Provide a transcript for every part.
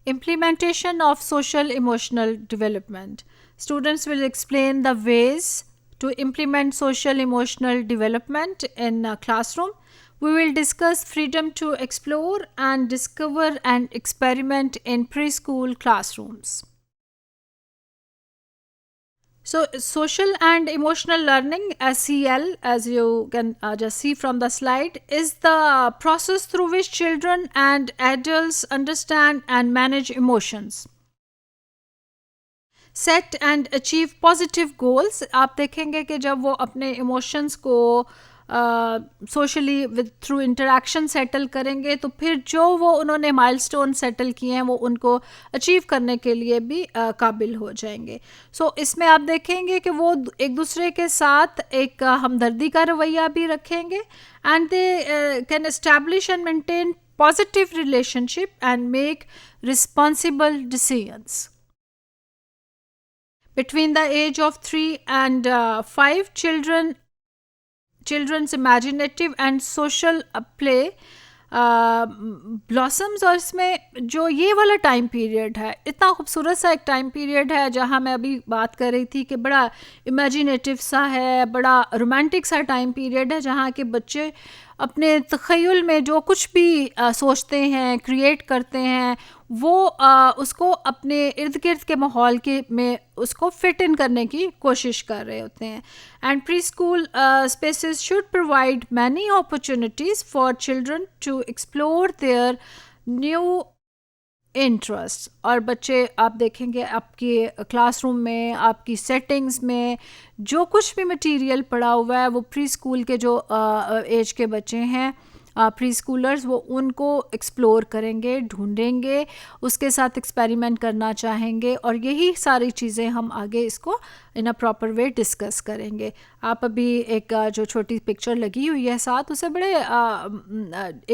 Implementation of social emotional development. Students will explain the ways to implement social emotional development in a classroom. We will discuss freedom to explore and discover and experiment in preschool classrooms. So, social and emotional learning, SEL, as you can just see from the slide, is the process through which children and adults understand and manage emotions. Set and achieve positive goals. आप देखेंगे कि जब वो अपने emotions को socially with through interaction settle करेंगे तो फिर जो वो उन्होंने माइलस्टोन सेटल किए हैं वो उनको अचीव करने के लिए भी काबिल हो जाएंगे. सो इसमें आप देखेंगे कि वो एक दूसरे के साथ एक हमदर्दी का रवैया भी रखेंगे and they can establish and maintain positive relationship and make responsible decisions. Between the age of 3 and 5, children's imaginative and social play blossoms. और इसमें जो ये वाला टाइम पीरियड है, इतना खूबसूरत सा एक टाइम पीरियड है जहाँ मैं अभी बात कर रही थी कि बड़ा इमेजिनेटिव सा है, बड़ा रोमांटिक सा टाइम पीरियड है जहाँ के बच्चे अपने तख़य्युल में जो कुछ भी सोचते हैं, क्रिएट करते हैं, वो उसको अपने इर्द गिर्द के माहौल के में उसको फिट इन करने की कोशिश कर रहे होते हैं. And preschool spaces should provide many opportunities for children to explore their new interest. और बच्चे आप देखेंगे आपके क्लासरूम में, आपकी सेटिंग्स में जो कुछ भी मटेरियल पड़ा हुआ है वो प्री स्कूल के जो एज के बच्चे हैं, प्री स्कूलर्स, वो उनको एक्सप्लोर करेंगे, ढूंढेंगे, उसके साथ एक्सपेरिमेंट करना चाहेंगे और यही सारी चीज़ें हम आगे इसको इन अ प्रॉपर वे डिस्कस करेंगे. आप अभी एक जो छोटी पिक्चर लगी हुई है साथ, उसे बड़े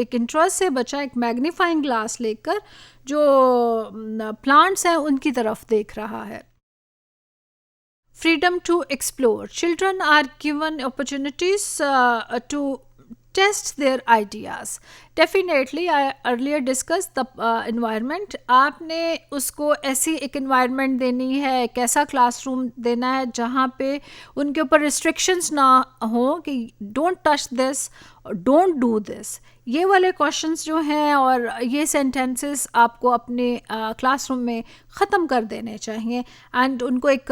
एक इंटरेस्ट से बच्चा एक मैग्नीफाइंग ग्लास लेकर जो प्लांट्स हैं उनकी तरफ देख रहा है. Freedom to explore. Children are given opportunities to test their ideas. Definitely, I earlier discussed the environment. आपने उसको ऐसी एक environment देनी है, एक ऐसा classroom देना है जहाँ पे उनके ऊपर restrictions ना हो कि don't touch this, don't do this. ये वाले क्वेश्चंस जो हैं और ये सेंटेंसेस आपको अपने क्लासरूम में ख़त्म कर देने चाहिए एंड उनको एक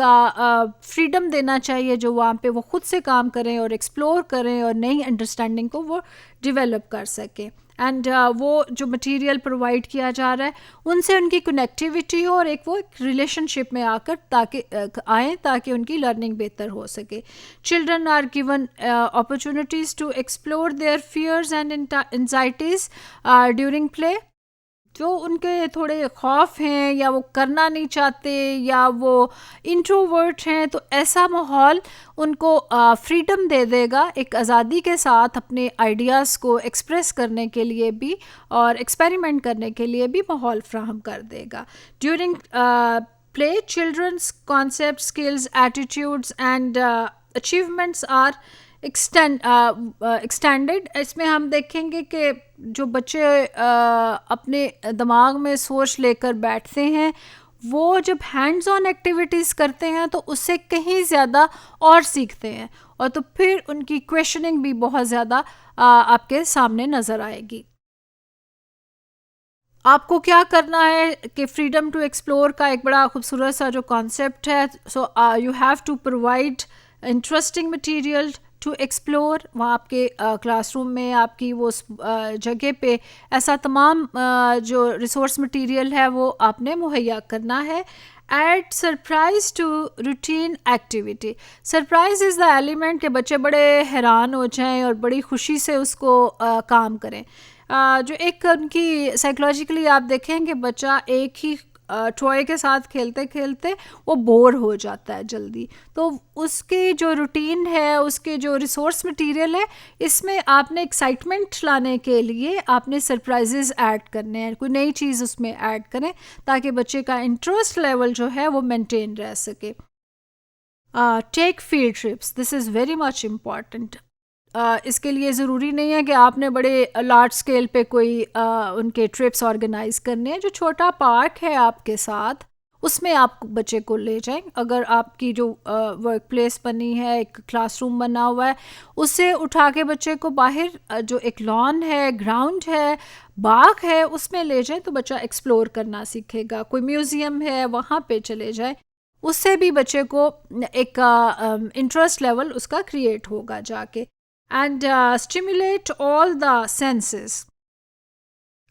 फ्रीडम देना चाहिए जो वहाँ पे वो खुद से काम करें और एक्सप्लोर करें और नई अंडरस्टैंडिंग को वो डेवलप कर सकें. एंड वो जो मटेरियल प्रोवाइड किया जा रहा है उनसे उनकी कनेक्टिविटी हो और एक वो एक रिलेशनशिप में आकर ताकि आएँ ताकि उनकी लर्निंग बेहतर हो सके. Children are given opportunities to explore their fears and anxieties during play. जो उनके थोड़े खौफ हैं या वो करना नहीं चाहते या वो इंट्रोवर्ट हैं, तो ऐसा माहौल उनको फ्रीडम दे देगा, एक आज़ादी के साथ अपने आइडियाज़ को एक्सप्रेस करने के लिए भी और एक्सपेरिमेंट करने के लिए भी माहौल फ्राहम कर देगा. During play children's concept, skills, attitudes and achievements are extended. इसमें हम देखेंगे कि जो बच्चे अपने दिमाग में सोच लेकर बैठते हैं वो जब हैंड्स ऑन एक्टिविटीज़ करते हैं तो उससे कहीं ज़्यादा और सीखते हैं और तो फिर उनकी क्वेश्चनिंग भी बहुत ज़्यादा आपके सामने नज़र आएगी. आपको क्या करना है कि फ्रीडम टू एक्सप्लोर का एक बड़ा खूबसूरत सा जो कॉन्सेप्ट है. So you have to provide interesting material to explore. वहाँ आपके क्लासरूम में आपकी वो जगह पे ऐसा तमाम जो रिसोर्स मटेरियल है वो आपने मुहैया करना है. Add surprise to routine activity. Surprise is the element के बच्चे बड़े हैरान हो जाएं और बड़ी खुशी से उसको काम करें. जो एक उनकी साइकोलॉजिकली आप देखें कि बच्चा एक ही टॉय के साथ खेलते खेलते वो बोर हो जाता है जल्दी, तो उसकी जो रूटीन है, उसके जो रिसोर्स मटेरियल है, इसमें आपने एक्साइटमेंट लाने के लिए आपने सरप्राइजेस ऐड करने हैं, कोई नई चीज़ उसमें ऐड करें ताकि बच्चे का इंटरेस्ट लेवल जो है वो मेंटेन रह सके. Tech field trips. This is very much important. इसके लिए ज़रूरी नहीं है कि आपने बड़े लार्ज स्केल पे कोई उनके ट्रिप्स ऑर्गेनाइज करने हैं। जो छोटा पार्क है आपके साथ, उसमें आप बच्चे को ले जाएं। अगर आपकी जो वर्क प्लेस बनी है, एक क्लासरूम बना हुआ है, उसे उठा के बच्चे को बाहर जो एक लॉन है, ग्राउंड है, बाग है, उसमें ले जाएं तो बच्चा एक्सप्लोर करना सीखेगा। कोई म्यूज़ियम है, वहाँ पे चले जाएं, उससे भी बच्चे को एक इंटरेस्ट लेवल उसका क्रिएट होगा जाके। And stimulate all the senses,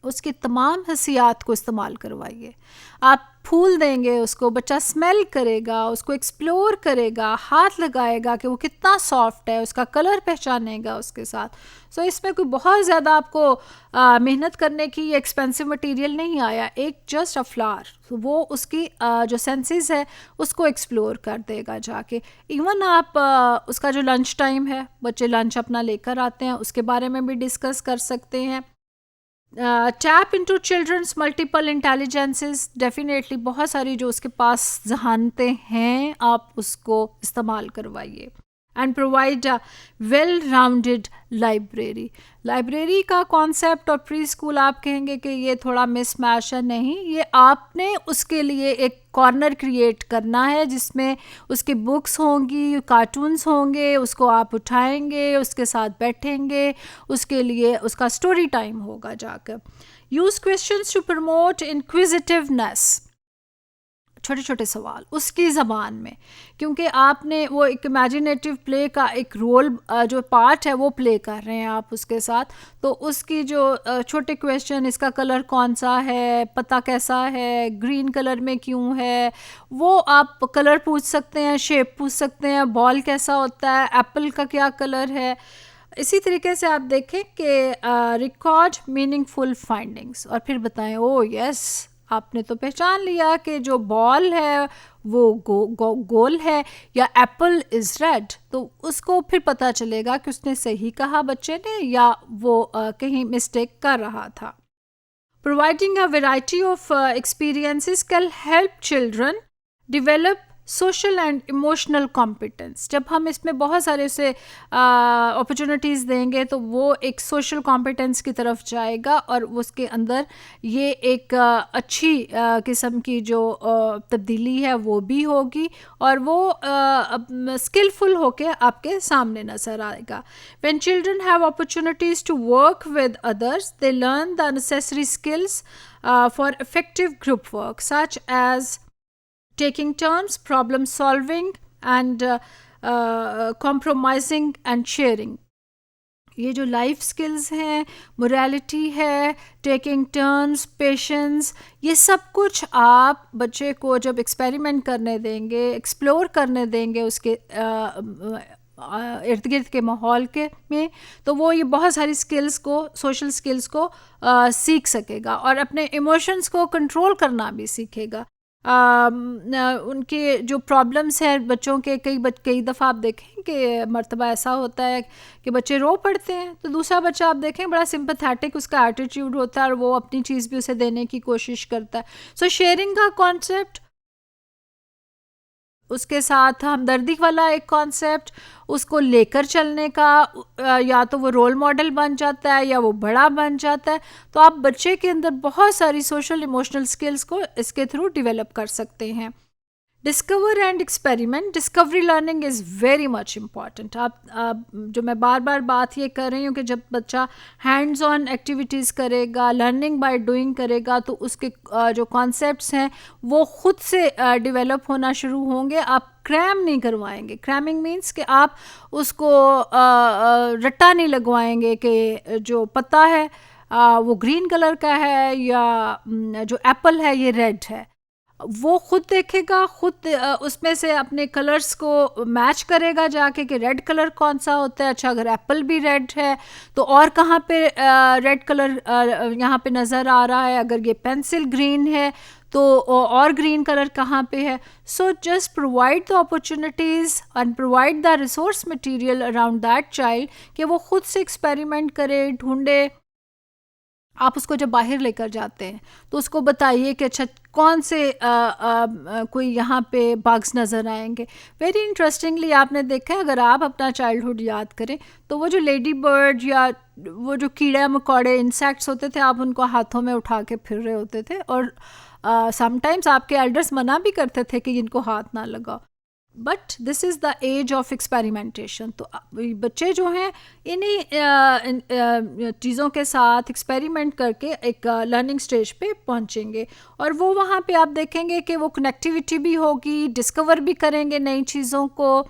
उसकी तमाम हसियात को इस्तेमाल करवाइए। आप फूल देंगे उसको, बच्चा स्मेल करेगा, उसको एक्सप्लोर करेगा, हाथ लगाएगा कि वो कितना सॉफ्ट है, उसका कलर पहचानेगा उसके साथ। सो इसमें कोई बहुत ज़्यादा आपको मेहनत करने की एक्सपेंसिव मटेरियल नहीं आया। एक जस्ट अ फ्लावर, वो उसकी जो सेंसेस है उसको एक्सप्लोर कर देगा जाके। इवन आप उसका जो लंच टाइम है, बच्चे लंच अपना लेकर आते हैं, उसके बारे में भी डिस्कस कर सकते हैं। Tap into children's multiple intelligences, definitely बहुत सारी जो उसके पास जहानतें हैं आप उसको इस्तेमाल करवाइए। And provide a well rounded library. Library का कॉन्सेप्ट और प्री स्कूल आप कहेंगे कि ये थोड़ा मिसमैच है, नहीं, ये आपने उसके लिए एक कॉर्नर क्रिएट करना है जिसमें उसकी बुक्स होंगी, कार्टून्स होंगे, उसको आप उठाएंगे, उसके साथ बैठेंगे, उसके लिए उसका स्टोरी टाइम होगा जाकर। Use questions to promote inquisitiveness, छोटे छोटे सवाल उसकी ज़बान में, क्योंकि आपने वो एक इमेजिनेटिव प्ले का एक रोल जो पार्ट है वो प्ले कर रहे हैं आप उसके साथ। तो उसकी जो छोटे क्वेश्चन, इसका कलर कौन सा है, पता कैसा है, ग्रीन कलर में क्यों है, वो आप कलर पूछ सकते हैं, शेप पूछ सकते हैं, बॉल कैसा होता है, एप्पल का क्या कलर है। इसी तरीके से आप देखें कि रिकॉर्ड मीनिंगफुल फाइंडिंग्स, और फिर बताएं ओ यस, आपने तो पहचान लिया कि जो बॉल है वो गोल है, या एप्पल इज़ रेड। तो उसको फिर पता चलेगा कि उसने सही कहा बच्चे ने, या वो कहीं मिस्टेक कर रहा था। Providing a variety of experiences can help children develop social and emotional competence. जब हम इसमें बहुत सारे से अपॉर्चुनिटीज़ देंगे तो वो एक सोशल कॉम्पिटेंस की तरफ जाएगा, और उसके अंदर ये एक अच्छी किस्म की जो तब्दीली है वो भी होगी, और वो स्किलफुल होके आपके सामने नज़र आएगा। When children have opportunities to work with others, they learn the necessary skills for effective group work, such as taking turns, problem solving, and compromising and sharing. ये जो लाइफ स्किल्स हैं, मोरालिटी है, taking turns, patience, ये सब कुछ आप बच्चे को जब एक्सपेरिमेंट करने देंगे, एक्सप्लोर करने देंगे उसके इर्द गिर्द के माहौल के में, तो वो ये बहुत सारी स्किल्स को, सोशल स्किल्स को सीख सकेगा, और अपने इमोशंस को कंट्रोल करना भी सीखेगा। उनके जो प्रॉब्लम्स हैं बच्चों के, कई दफ़ा आप देखें कि मर्तबा ऐसा होता है कि बच्चे रो पड़ते हैं, तो दूसरा बच्चा आप देखें बड़ा सिंपैथेटिक उसका एटीट्यूड होता है, और वो अपनी चीज़ भी उसे देने की कोशिश करता है। सो शेयरिंग का कॉन्सेप्ट, उसके साथ हमदर्दी वाला एक कॉन्सेप्ट, उसको लेकर चलने का, या तो वो रोल मॉडल बन जाता है या वो बड़ा बन जाता है। तो आप बच्चे के अंदर बहुत सारी सोशल इमोशनल स्किल्स को इसके थ्रू डेवलप कर सकते हैं। Discover and experiment, discovery learning is very much important. आप जो मैं बार बार बात ये कर रही हूँ कि जब बच्चा हैंड्स ऑन एक्टिविटीज़ करेगा, लर्निंग बाय डूइंग करेगा, तो उसके जो कॉन्सेप्ट्स हैं वो खुद से डेवलप होना शुरू होंगे। आप क्रैम नहीं करवाएंगे। क्रैमिंग मीन्स कि आप उसको रट्टा नहीं लगवाएंगे कि जो पता है वो ग्रीन कलर का है, या जो एप्पल है ये रेड है। वो खुद देखेगा, खुद उसमें से अपने कलर्स को मैच करेगा जाके कि रेड कलर कौन सा होता है। अच्छा, अगर एप्पल भी रेड है तो और कहाँ पे रेड कलर यहाँ पे नज़र आ रहा है, अगर ये पेंसिल ग्रीन है तो और ग्रीन कलर कहाँ पे है। So just provide the opportunities and provide the resource material around that child कि वो खुद से एक्सपेरिमेंट करे, ढूंढे। आप उसको जब बाहर लेकर जाते हैं तो उसको बताइए कि अच्छा कौन से कोई यहाँ पे बग्स नज़र आएंगे। वेरी इंटरेस्टिंगली आपने देखा है, अगर आप अपना चाइल्डहुड याद करें तो वो जो लेडी बर्ड या वो जो कीड़ा मकोड़े इंसेक्ट्स होते थे, आप उनको हाथों में उठा के फिर रहे होते थे, और समटाइम्स आपके एल्डर्स मना भी करते थे कि इनको हाथ ना लगाओ। But this is the age of experimentation. तो बच्चे जो हैं इन्हीं चीज़ों के साथ एक्सपेरिमेंट करके एक लर्निंग स्टेज पे पहुंचेंगे, और वो वहाँ पे आप देखेंगे कि वो कनेक्टिविटी भी होगी, डिस्कवर भी करेंगे नई चीज़ों को।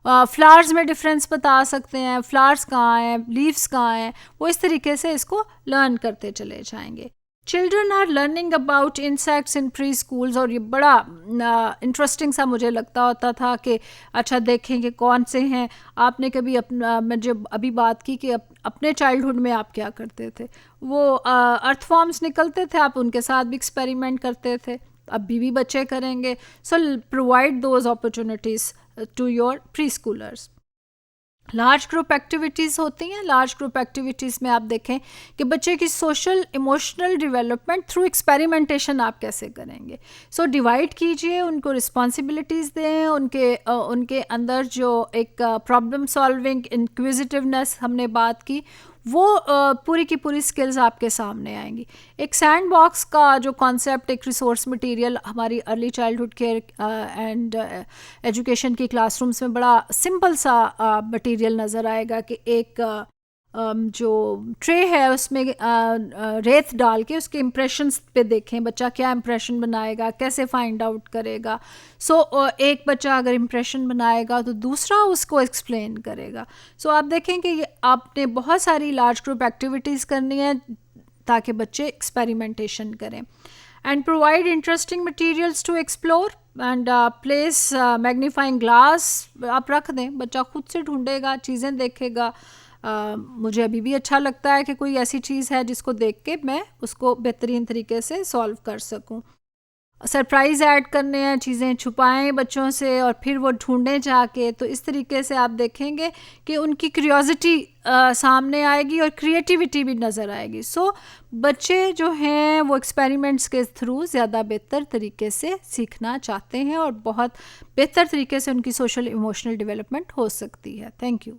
फ्लावर्स में डिफरेंस बता सकते हैं, फ्लावर्स कहाँ हैं, लीव्स कहाँ हैं, वो इस तरीके से इसको लर्न करते चले जाएंगे। Children are learning about insects in preschools, और ये बड़ा इंटरेस्टिंग सा मुझे लगता होता था कि अच्छा देखेंगे कौन से हैं। आपने कभी अपना, मैं जब अभी बात की कि अपने चाइल्डहुड में आप क्या करते थे, वो अर्थफॉर्म्स निकलते थे, आप उनके साथ भी एक्सपेरिमेंट करते थे, अभी भी बच्चे करेंगे। So provide those opportunities to your preschoolers. Large group activities होती हैं। लार्ज ग्रुप एक्टिविटीज़ में आप देखें कि बच्चे की social emotional development through experimentation आप कैसे करेंगे। सो डिवाइड कीजिए, उनको रिस्पॉन्सिबिलिटीज़ दें, उनके अंदर जो एक प्रॉब्लम सॉल्विंग, इंक्विजिटिवनेस हमने बात की, वो पूरी की पूरी स्किल्स आपके सामने आएंगी। एक सैंड बॉक्स का जो कॉन्सेप्ट, एक रिसोर्स मटेरियल हमारी early childhood care and education की क्लासरूम्स में बड़ा सिंपल सा मटेरियल नज़र आएगा कि एक जो ट्रे है उसमें रेत डाल के उसके इम्प्रेशंस पे देखें बच्चा क्या इम्प्रेशन बनाएगा, कैसे फाइंड आउट करेगा। सो एक बच्चा अगर इम्प्रेशन बनाएगा तो दूसरा उसको एक्सप्लेन करेगा। सो आप देखें कि आपने बहुत सारी लार्ज ग्रुप एक्टिविटीज़ करनी है ताकि बच्चे एक्सपेरिमेंटेशन करें। And provide interesting materials to explore and place magnifying glass आप रख दें, बच्चा खुद से ढूंढेगा, चीज़ें देखेगा। मुझे अभी भी अच्छा लगता है कि कोई ऐसी चीज़ है जिसको देख के मैं उसको बेहतरीन तरीके से सॉल्व कर सकूं। सरप्राइज़ ऐड करने हैं, चीज़ें छुपाएं बच्चों से और फिर वो ढूंढें जाके। तो इस तरीके से आप देखेंगे कि उनकी क्यूरियोसिटी सामने आएगी और क्रिएटिविटी भी नज़र आएगी। सो बच्चे जो हैं वो एक्सपेरिमेंट्स के थ्रू ज़्यादा बेहतर तरीके से सीखना चाहते हैं और बहुत बेहतर तरीके से उनकी सोशल इमोशनल डेवलपमेंट हो सकती है। Thank you.